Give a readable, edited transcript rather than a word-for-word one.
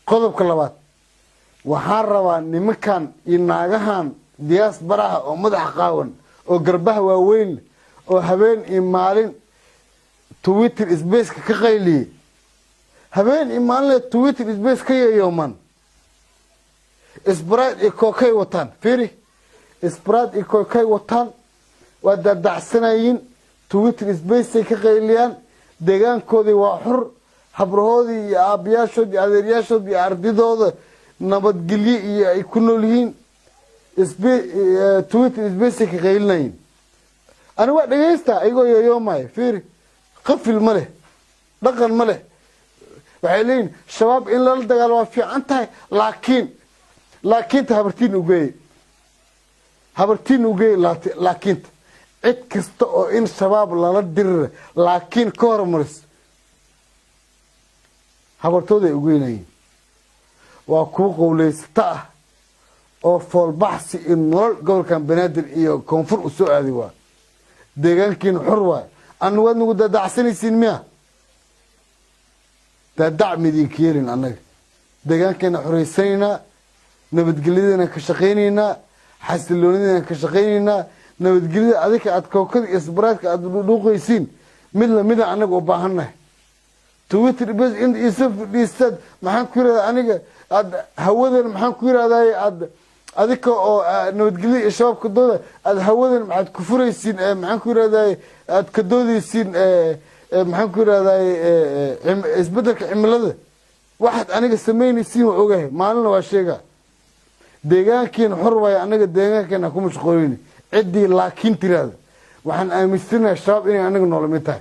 qodobka labaad waxaan rabaa nimankan iyo naagahan diyaas baraha oo madaxa qaawan oo garbaha waaweyn oo habeen iyo maalin Twitter space ka qayliyay habeen iyo maalin Twitter space ka yeeyooman Sprite iyo Coke watan fiiri Sprite iyo Coke watan waa dadacsanayeen Twitter space ka qayliyaan deegaankoodii waa xur habrahoodii iyo aabiyaashoodii adeeryaashoodii iyo ardidooda nabadgelyo iyo ay ku nool yihiin Twitter space ka qaylinayeen ana waa dhageysta ayagoo yeeyoomay fiiri qafil ma leh dhaqan ma leh waxay leeyihiin shabaab in la dagaalo waa fiican tahay laakiin habartiin ugeey laakiin cid kasta oo in shabaab lala diriro laakiin ka hormaris habartooda ay ugeynayeen waa kuwa qowleysata ah oo foolbaxsi in nolol gobolkan banaadir iyo koonfur u soo aaday waa deegaankiina xor waay anu waad nagu dadacsanaysiin miya dadac midinka yeelin annaga deegaankeena xoreysanaynaa nabadgelyadana ka shaqaynaynaa xasiloonidana ka shaqaynaynaa nabadgelyada adika aad kookada iyo sbaraadka aad dhuuqaysiin mid lamida annaga u baahannahay Twitter bas in isoo fadhiistad maxaan ku yiraahdaa aniga aad hawadan maxaan ku yiraahdaa aad adika oo nabadgelyo iyo shabaabka dooda aad hawadan maxaad ku furaysiin maxaan ku yiraahdaa aad ka doodaysiin maxaan ku yiraahdaa isbedelka cimilada waxaad aniga sameynaysiin waa ogahay maalina waa sheega deegaankeena xor waay anaga deegaankeena ku mashquulin cidii laakiin tiraada waxaan aaminsanahay shabaab inay anaga nool mid tahay